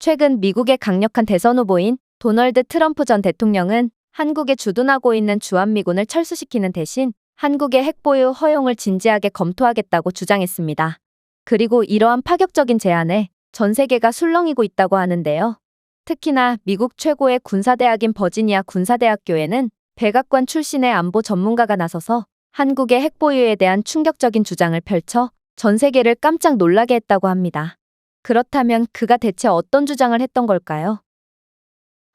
최근 미국의 강력한 대선 후보인 도널드 트럼프 전 대통령은 한국에 주둔하고 있는 주한미군을 철수시키는 대신 한국의 핵보유 허용을 진지하게 검토하겠다고 주장했습니다. 그리고 이러한 파격적인 제안에 전 세계가 술렁이고 있다고 하는데요. 특히나 미국 최고의 군사대학인 버지니아 군사대학교에는 백악관 출신의 안보 전문가가 나서서 한국의 핵보유에 대한 충격적인 주장을 펼쳐 전 세계를 깜짝 놀라게 했다고 합니다. 그렇다면 그가 대체 어떤 주장을 했던 걸까요?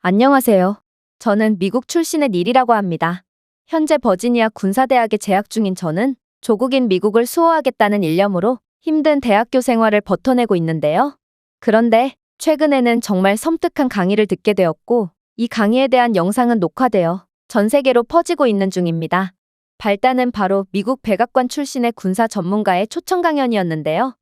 안녕하세요. 저는 미국 출신의 닐이라고 합니다. 현재 버지니아 군사대학에 재학 중인 저는 조국인 미국을 수호하겠다는 일념으로 힘든 대학교 생활을 버텨내고 있는데요. 그런데 최근에는 정말 섬뜩한 강의를 듣게 되었고 이 강의에 대한 영상은 녹화되어 전 세계로 퍼지고 있는 중입니다. 발단은 바로 미국 백악관 출신의 군사 전문가의 초청 강연이었는데요.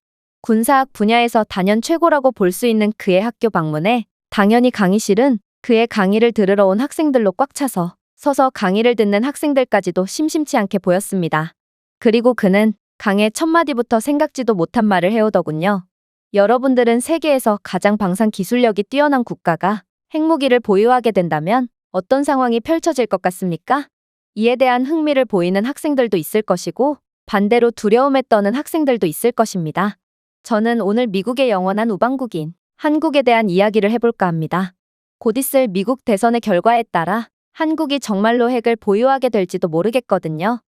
군사학 분야에서 단연 최고라고 볼 수 있는 그의 학교 방문에 당연히 강의실은 그의 강의를 들으러 온 학생들로 꽉 차서 서서 강의를 듣는 학생들까지도 심심치 않게 보였습니다. 그리고 그는 강의 첫 마디부터 생각지도 못한 말을 해오더군요. 여러분들은 세계에서 가장 방산 기술력이 뛰어난 국가가 핵무기를 보유하게 된다면 어떤 상황이 펼쳐질 것 같습니까? 이에 대한 흥미를 보이는 학생들도 있을 것이고 반대로 두려움에 떠는 학생들도 있을 것입니다. 저는 오늘 미국의 영원한 우방국인 한국에 대한 이야기를 해볼까 합니다. 곧 있을 미국 대선의 결과에 따라 한국이 정말로 핵을 보유하게 될지도 모르겠거든요.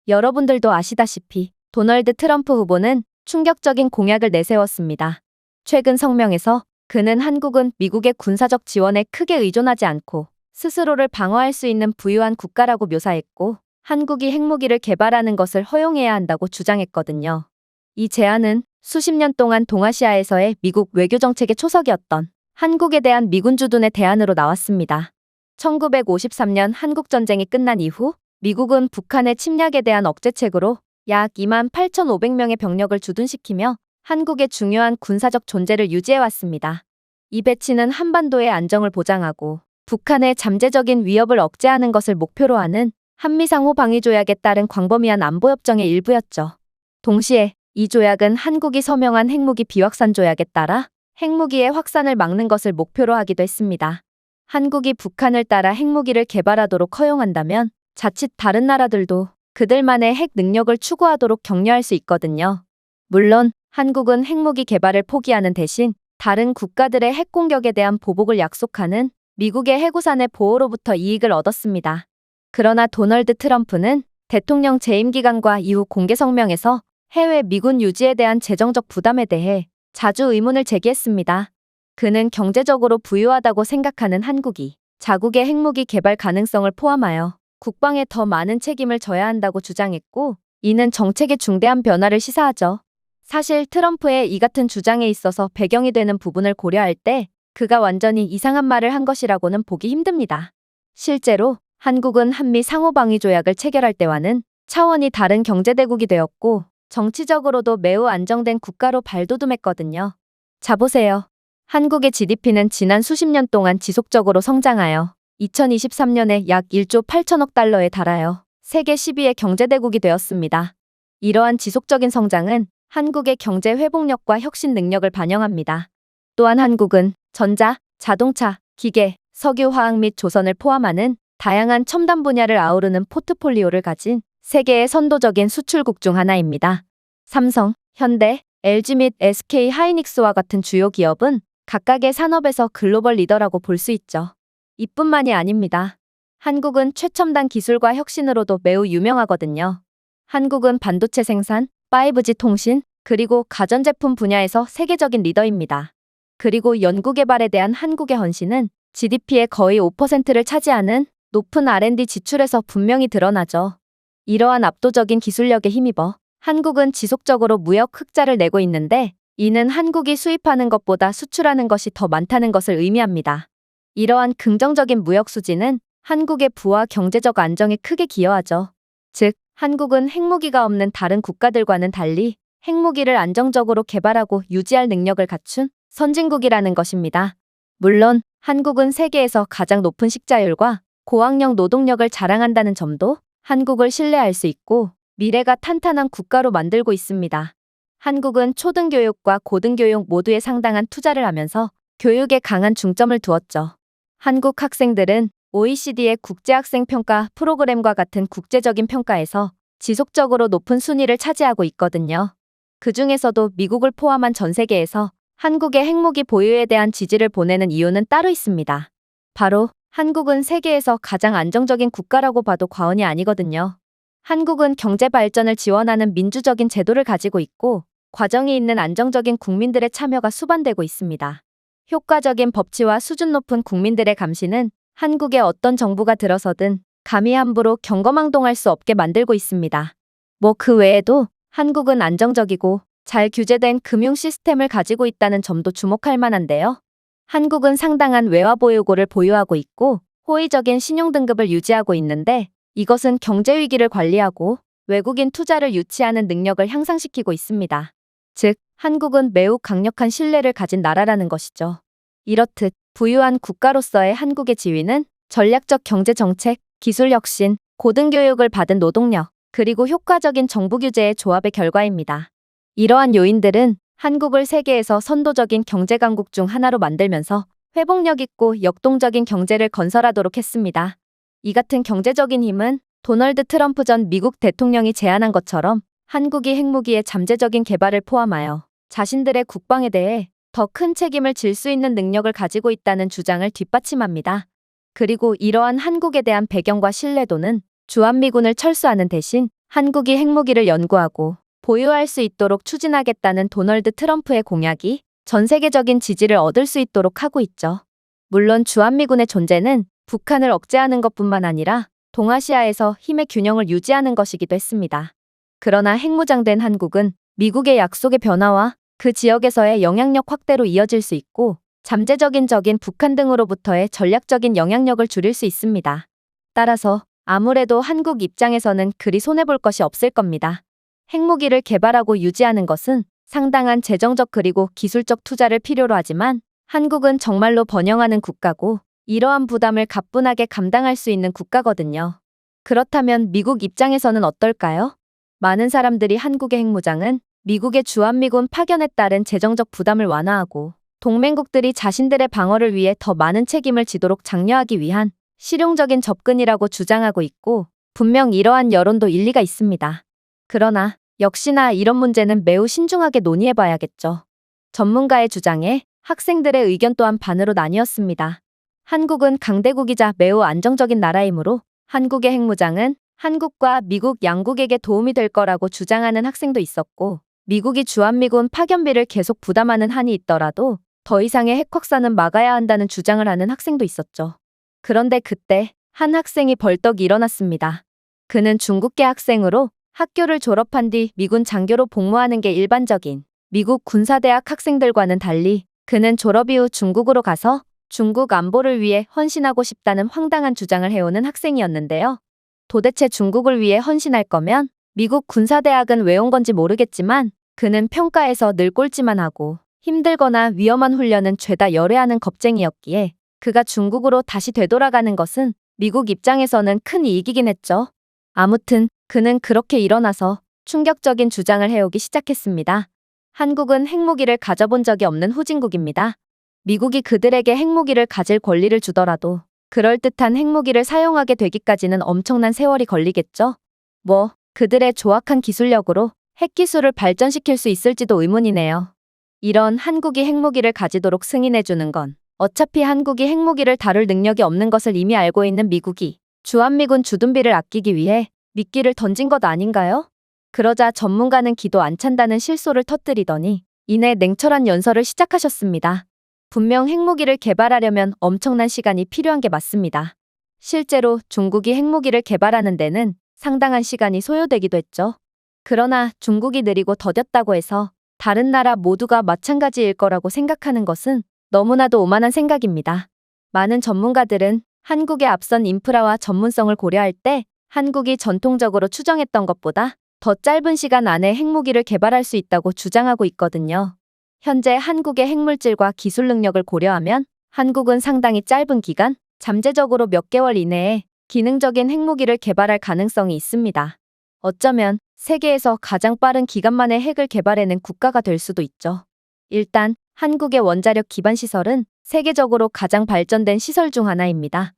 여러분들도 아시다시피 도널드 트럼프 후보는 충격적인 공약을 내세웠습니다. 최근 성명에서 그는 한국은 미국의 군사적 지원에 크게 의존하지 않고 스스로를 방어할 수 있는 부유한 국가라고 묘사했고 한국이 핵무기를 개발하는 것을 허용해야 한다고 주장했거든요. 이 제안은 수십 년 동안 동아시아에서의 미국 외교정책의 초석이었던 한국에 대한 미군 주둔의 대안으로 나왔습니다. 1953년 한국전쟁이 끝난 이후 미국은 북한의 침략에 대한 억제책으로 약 28,500명의 병력을 주둔시키며 한국의 중요한 군사적 존재를 유지해왔습니다. 이 배치는 한반도의 안정을 보장하고 북한의 잠재적인 위협을 억제하는 것을 목표로 하는 한미상호 방위조약에 따른 광범위한 안보협정의 일부였죠. 동시에 이 조약은 한국이 서명한 핵무기 비확산 조약에 따라 핵무기의 확산을 막는 것을 목표로 하기도 했습니다. 한국이 북한을 따라 핵무기를 개발하도록 허용한다면 자칫 다른 나라들도 그들만의 핵 능력을 추구하도록 격려할 수 있거든요. 물론 한국은 핵무기 개발을 포기하는 대신 다른 국가들의 핵 공격에 대한 보복을 약속하는 미국의 해구산의 보호로부터 이익을 얻었습니다. 그러나 도널드 트럼프는 대통령 재임 기간과 이후 공개 성명에서 해외 미군 유지에 대한 재정적 부담에 대해 자주 의문을 제기했습니다. 그는 경제적으로 부유하다고 생각하는 한국이 자국의 핵무기 개발 가능성을 포함하여 국방에 더 많은 책임을 져야 한다고 주장했고 이는 정책의 중대한 변화를 시사하죠. 사실 트럼프의 이 같은 주장에 있어서 배경이 되는 부분을 고려할 때 그가 완전히 이상한 말을 한 것이라고는 보기 힘듭니다. 실제로 한국은 한미 상호방위조약을 체결할 때와는 차원이 다른 경제대국이 되었고 정치적으로도 매우 안정된 국가로 발돋움했거든요. 자 보세요. 한국의 GDP는 지난 수십 년 동안 지속적으로 성장하여 2023년에 약 1조 8천억 달러에 달하여 세계 10위의 경제대국이 되었습니다. 이러한 지속적인 성장은 한국의 경제 회복력과 혁신 능력을 반영합니다. 또한 한국은 전자, 자동차, 기계, 석유, 화학 및 조선을 포함하는 다양한 첨단 분야를 아우르는 포트폴리오를 가진 세계의 선도적인 수출국 중 하나입니다. 삼성, 현대, LG 및 SK 하이닉스와 같은 주요 기업은 각각의 산업에서 글로벌 리더라고 볼 수 있죠. 이뿐만이 아닙니다. 한국은 최첨단 기술과 혁신으로도 매우 유명하거든요. 한국은 반도체 생산, 5G 통신, 그리고 가전제품 분야에서 세계적인 리더입니다. 그리고 연구개발에 대한 한국의 헌신은 GDP의 거의 5%를 차지하는 높은 R&D 지출에서 분명히 드러나죠. 이러한 압도적인 기술력에 힘입어 한국은 지속적으로 무역 흑자를 내고 있는데 이는 한국이 수입하는 것보다 수출하는 것이 더 많다는 것을 의미합니다. 이러한 긍정적인 무역 수지는 한국의 부와 경제적 안정에 크게 기여하죠. 즉, 한국은 핵무기가 없는 다른 국가들과는 달리 핵무기를 안정적으로 개발하고 유지할 능력을 갖춘 선진국이라는 것입니다. 물론 한국은 세계에서 가장 높은 식자율과 고학력 노동력을 자랑한다는 점도 한국을 신뢰할 수 있고 미래가 탄탄한 국가로 만들고 있습니다. 한국은 초등교육과 고등교육 모두에 상당한 투자를 하면서 교육에 강한 중점을 두었죠. 한국 학생들은 OECD의 국제학생평가 프로그램과 같은 국제적인 평가에서 지속적으로 높은 순위를 차지하고 있거든요. 그 중에서도 미국을 포함한 전 세계에서 한국의 핵무기 보유에 대한 지지를 보내는 이유는 따로 있습니다. 바로 한국은 세계에서 가장 안정적인 국가라고 봐도 과언이 아니거든요. 한국은 경제 발전을 지원하는 민주적인 제도를 가지고 있고 과정이 있는 안정적인 국민들의 참여가 수반되고 있습니다. 효과적인 법치와 수준 높은 국민들의 감시는 한국의 어떤 정부가 들어서든 감히 함부로 경거망동할 수 없게 만들고 있습니다. 뭐 그 외에도 한국은 안정적이고 잘 규제된 금융 시스템을 가지고 있다는 점도 주목할 만한데요. 한국은 상당한 외화 보유고를 보유하고 있고 호의적인 신용등급을 유지하고 있는데 이것은 경제 위기를 관리하고 외국인 투자를 유치하는 능력을 향상시키고 있습니다. 즉, 한국은 매우 강력한 신뢰를 가진 나라라는 것이죠. 이렇듯 부유한 국가로서의 한국의 지위는 전략적 경제 정책, 기술 혁신, 고등교육을 받은 노동력, 그리고 효과적인 정부 규제의 조합의 결과입니다. 이러한 요인들은 한국을 세계에서 선도적인 경제 강국 중 하나로 만들면서 회복력 있고 역동적인 경제를 건설하도록 했습니다. 이 같은 경제적인 힘은 도널드 트럼프 전 미국 대통령이 제안한 것처럼 한국이 핵무기의 잠재적인 개발을 포함하여 자신들의 국방에 대해 더 큰 책임을 질 수 있는 능력을 가지고 있다는 주장을 뒷받침합니다. 그리고 이러한 한국에 대한 배경과 신뢰도는 주한미군을 철수하는 대신 한국이 핵무기를 연구하고 보유할 수 있도록 추진하겠다는 도널드 트럼프의 공약이 전 세계적인 지지를 얻을 수 있도록 하고 있죠. 물론 주한미군의 존재는 북한을 억제하는 것뿐만 아니라 동아시아에서 힘의 균형을 유지하는 것이기도 했습니다. 그러나 핵무장된 한국은 미국의 약속의 변화와 그 지역에서의 영향력 확대로 이어질 수 있고 잠재적인 적인 북한 등으로부터의 전략적인 영향력을 줄일 수 있습니다. 따라서 아무래도 한국 입장에서는 그리 손해볼 것이 없을 겁니다. 핵무기를 개발하고 유지하는 것은 상당한 재정적 그리고 기술적 투자를 필요로 하지만 한국은 정말로 번영하는 국가고 이러한 부담을 가뿐하게 감당할 수 있는 국가거든요. 그렇다면 미국 입장에서는 어떨까요? 많은 사람들이 한국의 핵무장은 미국의 주한미군 파견에 따른 재정적 부담을 완화하고 동맹국들이 자신들의 방어를 위해 더 많은 책임을 지도록 장려하기 위한 실용적인 접근이라고 주장하고 있고 분명 이러한 여론도 일리가 있습니다. 그러나 역시나 이런 문제는 매우 신중하게 논의해봐야겠죠. 전문가의 주장에 학생들의 의견 또한 반으로 나뉘었습니다. 한국은 강대국이자 매우 안정적인 나라이므로 한국의 핵무장은 한국과 미국 양국에게 도움이 될 거라고 주장하는 학생도 있었고 미국이 주한미군 파견비를 계속 부담하는 한이 있더라도 더 이상의 핵 확산은 막아야 한다는 주장을 하는 학생도 있었죠. 그런데 그때 한 학생이 벌떡 일어났습니다. 그는 중국계 학생으로 학교를 졸업한 뒤 미군 장교로 복무하는 게 일반적인 미국 군사대학 학생들과는 달리 그는 졸업 이후 중국으로 가서 중국 안보를 위해 헌신하고 싶다는 황당한 주장을 해오는 학생이었는데요. 도대체 중국을 위해 헌신할 거면 미국 군사대학은 왜 온 건지 모르겠지만 그는 평가에서 늘 꼴찌만 하고 힘들거나 위험한 훈련은 죄다 열애하는 겁쟁이였기에 그가 중국으로 다시 되돌아가는 것은 미국 입장에서는 큰 이익이긴 했죠. 아무튼 그는 그렇게 일어나서 충격적인 주장을 해오기 시작했습니다. 한국은 핵무기를 가져본 적이 없는 후진국입니다. 미국이 그들에게 핵무기를 가질 권리를 주더라도 그럴듯한 핵무기를 사용하게 되기까지는 엄청난 세월이 걸리겠죠. 그들의 조악한 기술력으로 핵기술을 발전시킬 수 있을지도 의문이네요. 이런 한국이 핵무기를 가지도록 승인해주는 건 어차피 한국이 핵무기를 다룰 능력이 없는 것을 이미 알고 있는 미국이 주한미군 주둔비를 아끼기 위해 미끼를 던진 것 아닌가요? 그러자 전문가는 기도 안 찬다는 실소를 터뜨리더니 이내 냉철한 연설을 시작하셨습니다. 분명 핵무기를 개발하려면 엄청난 시간이 필요한 게 맞습니다. 실제로 중국이 핵무기를 개발하는 데는 상당한 시간이 소요되기도 했죠. 그러나 중국이 느리고 더뎠다고 해서 다른 나라 모두가 마찬가지일 거라고 생각하는 것은 너무나도 오만한 생각입니다. 많은 전문가들은 한국의 앞선 인프라와 전문성을 고려할 때 한국이 전통적으로 추정했던 것보다 더 짧은 시간 안에 핵무기를 개발할 수 있다고 주장하고 있거든요. 현재 한국의 핵물질과 기술 능력을 고려하면 한국은 상당히 짧은 기간, 잠재적으로 몇 개월 이내에 기능적인 핵무기를 개발할 가능성이 있습니다. 어쩌면 세계에서 가장 빠른 기간 만에 핵을 개발해낸 국가가 될 수도 있죠. 일단 한국의 원자력 기반 시설은 세계적으로 가장 발전된 시설 중 하나입니다.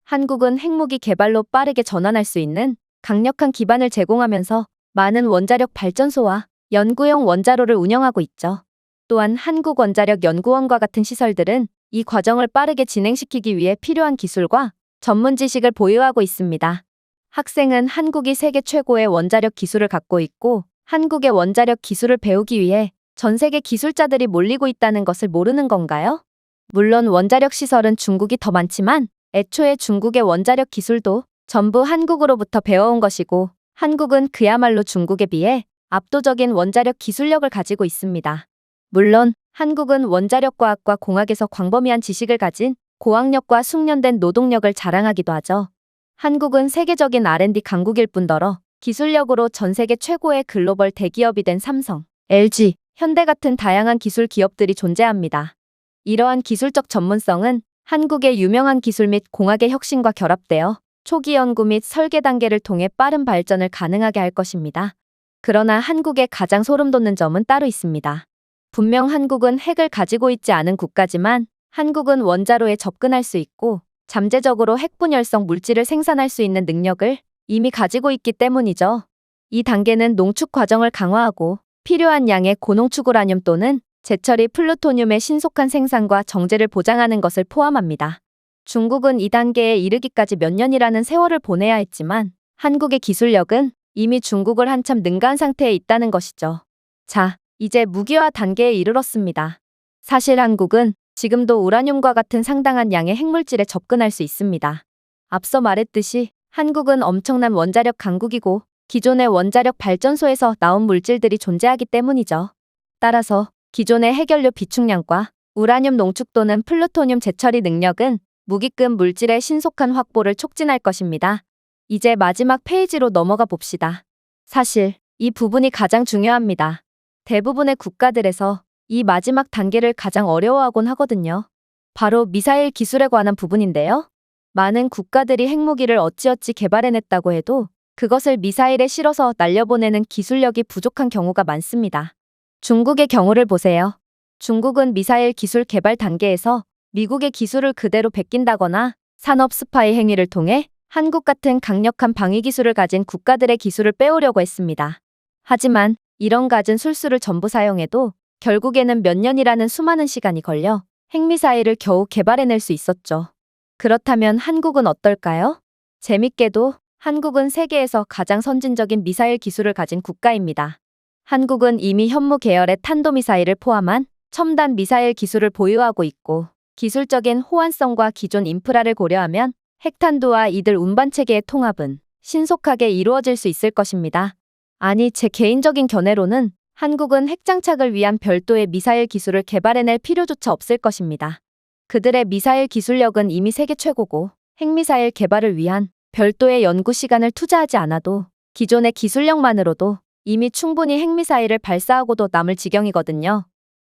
한국은 핵무기 개발로 빠르게 전환할 수 있는 강력한 기반을 제공하면서 많은 원자력 발전소와 연구용 원자로를 운영하고 있죠. 또한 한국원자력연구원과 같은 시설들은 이 과정을 빠르게 진행시키기 위해 필요한 기술과 전문 지식을 보유하고 있습니다. 학생은 한국이 세계 최고의 원자력 기술을 갖고 있고 한국의 원자력 기술을 배우기 위해 전 세계 기술자들이 몰리고 있다는 것을 모르는 건가요? 물론 원자력 시설은 중국이 더 많지만 애초에 중국의 원자력 기술도 전부 한국으로부터 배워온 것이고 한국은 그야말로 중국에 비해 압도적인 원자력 기술력을 가지고 있습니다. 물론 한국은 원자력과학과 공학에서 광범위한 지식을 가진 고학력과 숙련된 노동력을 자랑하기도 하죠. 한국은 세계적인 R&D 강국일 뿐더러 기술력으로 전 세계 최고의 글로벌 대기업이 된 삼성, LG, 현대 같은 다양한 기술 기업들이 존재합니다. 이러한 기술적 전문성은 한국의 유명한 기술 및 공학의 혁신과 결합되어 초기 연구 및 설계 단계를 통해 빠른 발전을 가능하게 할 것입니다. 그러나 한국의 가장 소름 돋는 점은 따로 있습니다. 분명 한국은 핵을 가지고 있지 않은 국가지만 한국은 원자로에 접근할 수 있고 잠재적으로 핵분열성 물질을 생산할 수 있는 능력을 이미 가지고 있기 때문이죠. 이 단계는 농축 과정을 강화하고 필요한 양의 고농축 우라늄 또는 재처리 플루토늄의 신속한 생산과 정제를 보장하는 것을 포함합니다. 중국은 이 단계에 이르기까지 몇 년이라는 세월을 보내야 했지만 한국의 기술력은 이미 중국을 한참 능가한 상태에 있다는 것이죠. 자, 이제 무기화 단계에 이르렀습니다. 사실 한국은 지금도 우라늄과 같은 상당한 양의 핵물질에 접근할 수 있습니다. 앞서 말했듯이 한국은 엄청난 원자력 강국이고 기존의 원자력 발전소에서 나온 물질들이 존재하기 때문이죠. 따라서 기존의 핵연료 비축량과 우라늄 농축 또는 플루토늄 재처리 능력은 무기급 물질의 신속한 확보를 촉진할 것입니다. 이제 마지막 페이지로 넘어가 봅시다. 사실 이 부분이 가장 중요합니다. 대부분의 국가들에서 이 마지막 단계를 가장 어려워하곤 하거든요. 바로 미사일 기술에 관한 부분인데요. 많은 국가들이 핵무기를 어찌어찌 개발해냈다고 해도 그것을 미사일에 실어서 날려보내는 기술력이 부족한 경우가 많습니다. 중국의 경우를 보세요. 중국은 미사일 기술 개발 단계에서 미국의 기술을 그대로 베낀다거나 산업 스파이 행위를 통해 한국 같은 강력한 방위 기술을 가진 국가들의 기술을 빼오려고 했습니다. 하지만 이런 갖은 술수를 전부 사용해도 결국에는 몇 년이라는 수많은 시간이 걸려 핵미사일을 겨우 개발해낼 수 있었죠. 그렇다면 한국은 어떨까요? 재밌게도 한국은 세계에서 가장 선진적인 미사일 기술을 가진 국가입니다. 한국은 이미 현무 계열의 탄도미사일을 포함한 첨단 미사일 기술을 보유하고 있고 기술적인 호환성과 기존 인프라를 고려하면 핵탄두와 이들 운반체계의 통합은 신속하게 이루어질 수 있을 것입니다. 아니, 제 개인적인 견해로는 한국은 핵장착을 위한 별도의 미사일 기술을 개발해낼 필요조차 없을 것입니다. 그들의 미사일 기술력은 이미 세계 최고고 핵미사일 개발을 위한 별도의 연구 시간을 투자하지 않아도 기존의 기술력만으로도 이미 충분히 핵미사일을 발사하고도 남을 지경이거든요.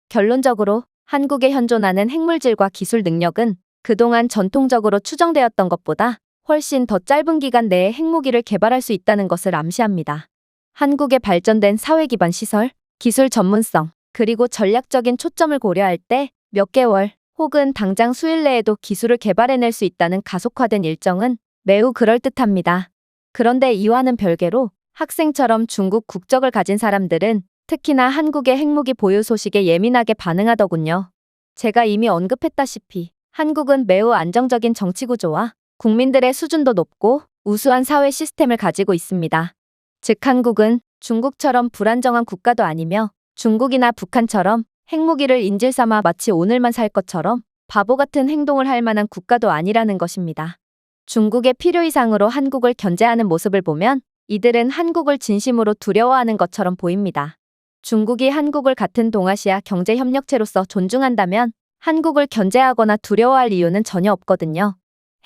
결론적으로 한국에 현존하는 핵물질과 기술 능력은 그동안 전통적으로 추정되었던 것보다 훨씬 더 짧은 기간 내에 핵무기를 개발할 수 있다는 것을 암시합니다. 한국의 발전된 사회 기반 시설, 기술 전문성, 그리고 전략적인 초점을 고려할 때 몇 개월 혹은 당장 수일 내에도 기술을 개발해낼 수 있다는 가속화된 일정은 매우 그럴듯합니다. 그런데 이와는 별개로 학생처럼 중국 국적을 가진 사람들은 특히나 한국의 핵무기 보유 소식에 예민하게 반응하더군요. 제가 이미 언급했다시피 한국은 매우 안정적인 정치 구조와 국민들의 수준도 높고 우수한 사회 시스템을 가지고 있습니다. 즉 한국은 중국처럼 불안정한 국가도 아니며 중국이나 북한처럼 핵무기를 인질 삼아 마치 오늘만 살 것처럼 바보 같은 행동을 할 만한 국가도 아니라는 것입니다. 중국의 필요 이상으로 한국을 견제하는 모습을 보면 이들은 한국을 진심으로 두려워하는 것처럼 보입니다. 중국이 한국을 같은 동아시아 경제협력체로서 존중한다면 한국을 견제하거나 두려워할 이유는 전혀 없거든요.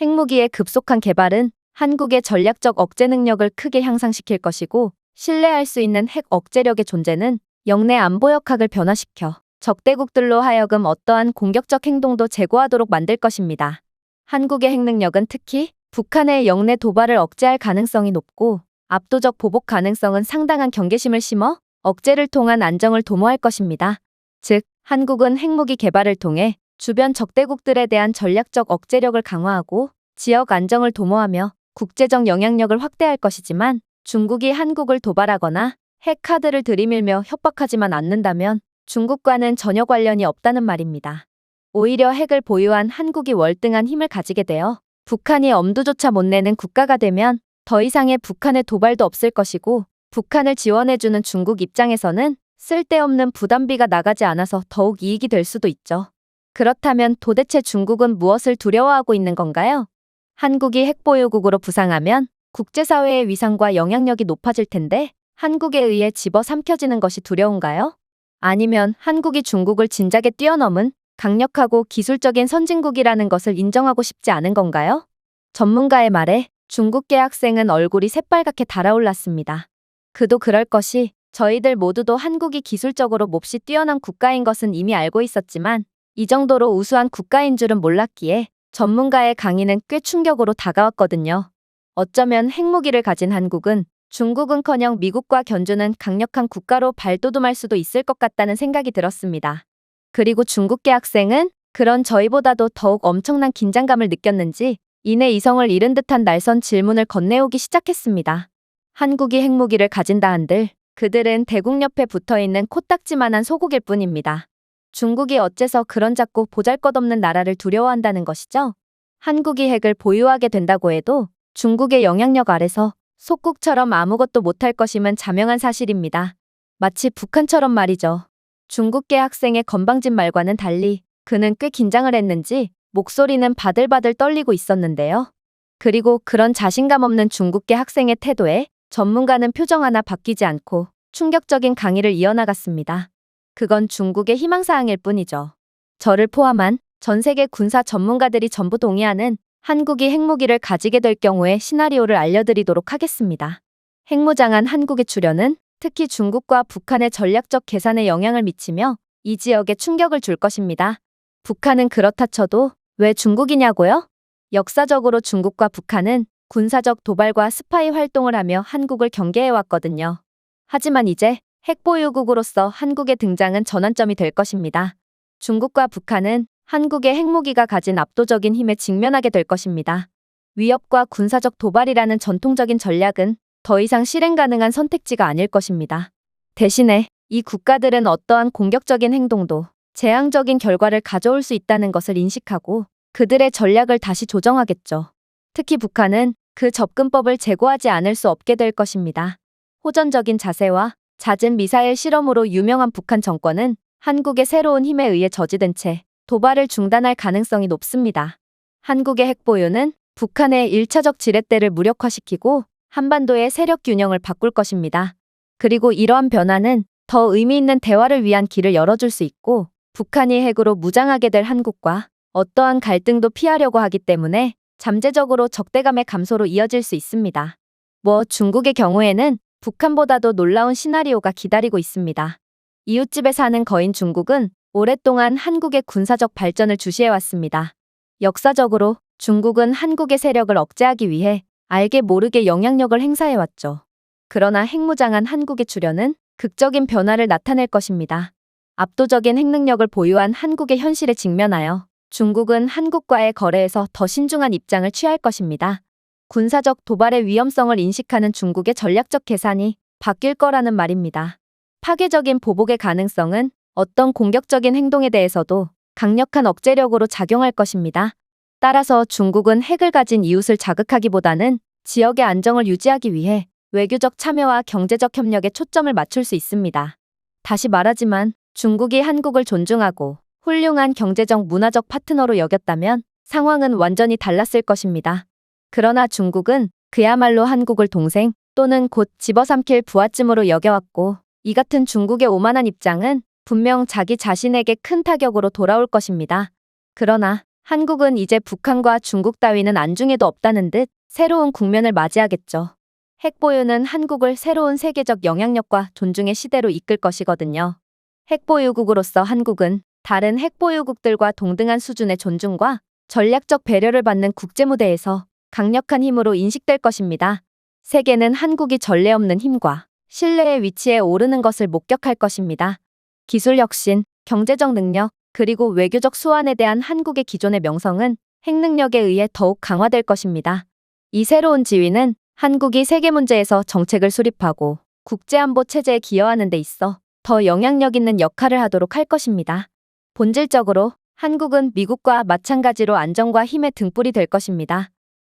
핵무기의 급속한 개발은 한국의 전략적 억제 능력을 크게 향상시킬 것이고 신뢰할 수 있는 핵 억제력의 존재는 영내 안보 역학을 변화시켜 적대국들로 하여금 어떠한 공격적 행동도 제고하도록 만들 것입니다. 한국의 핵능력은 특히 북한의 영내 도발을 억제할 가능성이 높고 압도적 보복 가능성은 상당한 경계심을 심어 억제를 통한 안정을 도모할 것입니다. 즉, 한국은 핵무기 개발을 통해 주변 적대국들에 대한 전략적 억제력을 강화하고 지역 안정을 도모하며 국제적 영향력을 확대할 것이지만 중국이 한국을 도발하거나 핵 카드를 들이밀며 협박하지만 않는다면 중국과는 전혀 관련이 없다는 말입니다. 오히려 핵을 보유한 한국이 월등한 힘을 가지게 되어 북한이 엄두조차 못 내는 국가가 되면 더 이상의 북한의 도발도 없을 것이고 북한을 지원해주는 중국 입장에서는 쓸데없는 부담비가 나가지 않아서 더욱 이익이 될 수도 있죠. 그렇다면 도대체 중국은 무엇을 두려워하고 있는 건가요? 한국이 핵보유국으로 부상하면 국제사회의 위상과 영향력이 높아질 텐데 한국에 의해 집어삼켜지는 것이 두려운가요? 아니면 한국이 중국을 진작에 뛰어넘은 강력하고 기술적인 선진국이라는 것을 인정하고 싶지 않은 건가요? 전문가의 말에 중국계 학생은 얼굴이 새빨갛게 달아올랐습니다. 그도 그럴 것이 저희들 모두도 한국이 기술적으로 몹시 뛰어난 국가인 것은 이미 알고 있었지만 이 정도로 우수한 국가인 줄은 몰랐기에 전문가의 강의는 꽤 충격으로 다가왔거든요. 어쩌면 핵무기를 가진 한국은 중국은커녕 미국과 견주는 강력한 국가로 발돋움할 수도 있을 것 같다는 생각이 들었습니다. 그리고 중국계 학생은 그런 저희보다도 더욱 엄청난 긴장감을 느꼈는지 이내 이성을 잃은 듯한 날선 질문을 건네오기 시작했습니다. 한국이 핵무기를 가진다 한들 그들은 대국 옆에 붙어있는 코딱지만한 소국일 뿐입니다. 중국이 어째서 그런 작고 보잘것없는 나라를 두려워한다는 것이죠? 한국이 핵을 보유하게 된다고 해도 중국의 영향력 아래서 속국처럼 아무것도 못할 것임은 자명한 사실입니다. 마치 북한처럼 말이죠. 중국계 학생의 건방진 말과는 달리 그는 꽤 긴장을 했는지 목소리는 바들바들 떨리고 있었는데요. 그리고 그런 자신감 없는 중국계 학생의 태도에 전문가는 표정 하나 바뀌지 않고 충격적인 강의를 이어나갔습니다. 그건 중국의 희망사항일 뿐이죠. 저를 포함한 전 세계 군사 전문가들이 전부 동의하는 한국이 핵무기를 가지게 될 경우의 시나리오를 알려드리도록 하겠습니다. 핵무장한 한국의 출현은 특히 중국과 북한의 전략적 계산에 영향을 미치며 이 지역에 충격을 줄 것입니다. 북한은 그렇다 쳐도 왜 중국이냐고요? 역사적으로 중국과 북한은 군사적 도발과 스파이 활동을 하며 한국을 경계해왔거든요. 하지만 이제 핵보유국으로서 한국의 등장은 전환점이 될 것입니다. 중국과 북한은 한국의 핵무기가 가진 압도적인 힘에 직면하게 될 것입니다. 위협과 군사적 도발이라는 전통적인 전략은 더 이상 실행 가능한 선택지가 아닐 것입니다. 대신에 이 국가들은 어떠한 공격적인 행동도 재앙적인 결과를 가져올 수 있다는 것을 인식하고 그들의 전략을 다시 조정하겠죠. 특히 북한은 그 접근법을 제고하지 않을 수 없게 될 것입니다. 호전적인 자세와 잦은 미사일 실험으로 유명한 북한 정권은 한국의 새로운 힘에 의해 저지된 채 도발을 중단할 가능성이 높습니다. 한국의 핵보유는 북한의 1차적 지렛대를 무력화시키고 한반도의 세력 균형을 바꿀 것입니다. 그리고 이러한 변화는 더 의미 있는 대화를 위한 길을 열어줄 수 있고 북한이 핵으로 무장하게 될 한국과 어떠한 갈등도 피하려고 하기 때문에 잠재적으로 적대감의 감소로 이어질 수 있습니다. 중국의 경우에는 북한보다도 놀라운 시나리오가 기다리고 있습니다. 이웃집에 사는 거인 중국은 오랫동안 한국의 군사적 발전을 주시해왔습니다. 역사적으로 중국은 한국의 세력을 억제하기 위해 알게 모르게 영향력을 행사해왔죠. 그러나 핵무장한 한국의 출현은 극적인 변화를 나타낼 것입니다. 압도적인 핵능력을 보유한 한국의 현실에 직면하여 중국은 한국과의 거래에서 더 신중한 입장을 취할 것입니다. 군사적 도발의 위험성을 인식하는 중국의 전략적 계산이 바뀔 거라는 말입니다. 파괴적인 보복의 가능성은 어떤 공격적인 행동에 대해서도 강력한 억제력으로 작용할 것입니다. 따라서 중국은 핵을 가진 이웃을 자극하기보다는 지역의 안정을 유지하기 위해 외교적 참여와 경제적 협력에 초점을 맞출 수 있습니다. 다시 말하지만 중국이 한국을 존중하고 훌륭한 경제적 문화적 파트너로 여겼다면 상황은 완전히 달랐을 것입니다. 그러나 중국은 그야말로 한국을 동생 또는 곧 집어삼킬 부하쯤으로 여겨왔고 이 같은 중국의 오만한 입장은 분명 자기 자신에게 큰 타격으로 돌아올 것입니다. 그러나 한국은 이제 북한과 중국 따위는 안중에도 없다는 듯 새로운 국면을 맞이하겠죠. 핵보유는 한국을 새로운 세계적 영향력과 존중의 시대로 이끌 것이거든요. 핵보유국으로서 한국은 다른 핵보유국들과 동등한 수준의 존중과 전략적 배려를 받는 국제무대에서 강력한 힘으로 인식될 것입니다. 세계는 한국이 전례 없는 힘과 신뢰의 위치에 오르는 것을 목격할 것입니다. 기술 혁신, 경제적 능력, 그리고 외교적 수완에 대한 한국의 기존의 명성은 핵능력에 의해 더욱 강화될 것입니다. 이 새로운 지위는 한국이 세계 문제에서 정책을 수립하고 국제안보 체제에 기여하는 데 있어 더 영향력 있는 역할을 하도록 할 것입니다. 본질적으로 한국은 미국과 마찬가지로 안정과 힘의 등불이 될 것입니다.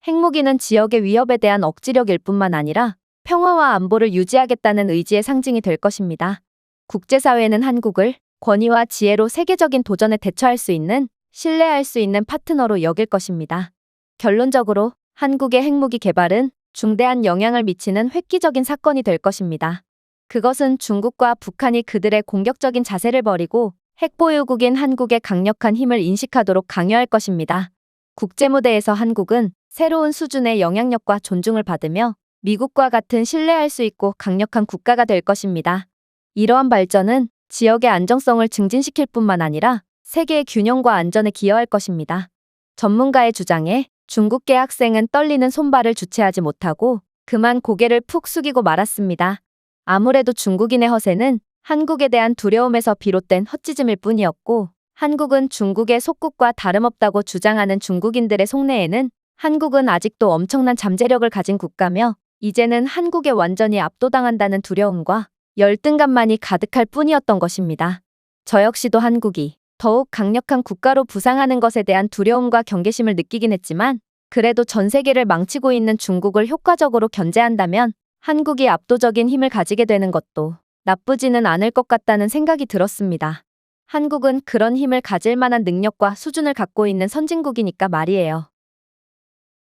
핵무기는 지역의 위협에 대한 억지력일 뿐만 아니라 평화와 안보를 유지하겠다는 의지의 상징이 될 것입니다. 국제사회는 한국을 권위와 지혜로 세계적인 도전에 대처할 수 있는, 신뢰할 수 있는 파트너로 여길 것입니다. 결론적으로 한국의 핵무기 개발은 중대한 영향을 미치는 획기적인 사건이 될 것입니다. 그것은 중국과 북한이 그들의 공격적인 자세를 버리고 핵보유국인 한국의 강력한 힘을 인식하도록 강요할 것입니다. 국제무대에서 한국은 새로운 수준의 영향력과 존중을 받으며 미국과 같은 신뢰할 수 있고 강력한 국가가 될 것입니다. 이러한 발전은 지역의 안정성을 증진시킬 뿐만 아니라 세계의 균형과 안전에 기여할 것입니다. 전문가의 주장에 중국계 학생은 떨리는 손발을 주체하지 못하고 그만 고개를 푹 숙이고 말았습니다. 아무래도 중국인의 허세는 한국에 대한 두려움에서 비롯된 헛짖음일 뿐이었고, 한국은 중국의 속국과 다름없다고 주장하는 중국인들의 속내에는 한국은 아직도 엄청난 잠재력을 가진 국가며 이제는 한국에 완전히 압도당한다는 두려움과 열등감만이 가득할 뿐이었던 것입니다. 저 역시도 한국이 더욱 강력한 국가로 부상하는 것에 대한 두려움과 경계심을 느끼긴 했지만, 그래도 전 세계를 망치고 있는 중국을 효과적으로 견제한다면 한국이 압도적인 힘을 가지게 되는 것도 나쁘지는 않을 것 같다는 생각이 들었습니다. 한국은 그런 힘을 가질 만한 능력과 수준을 갖고 있는 선진국이니까 말이에요.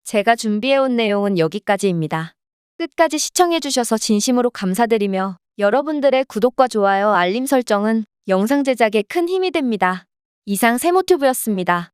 제가 준비해온 내용은 여기까지입니다. 끝까지 시청해주셔서 진심으로 감사드리며 여러분들의 구독과 좋아요, 알림 설정은 영상 제작에 큰 힘이 됩니다. 이상 세모튜브였습니다.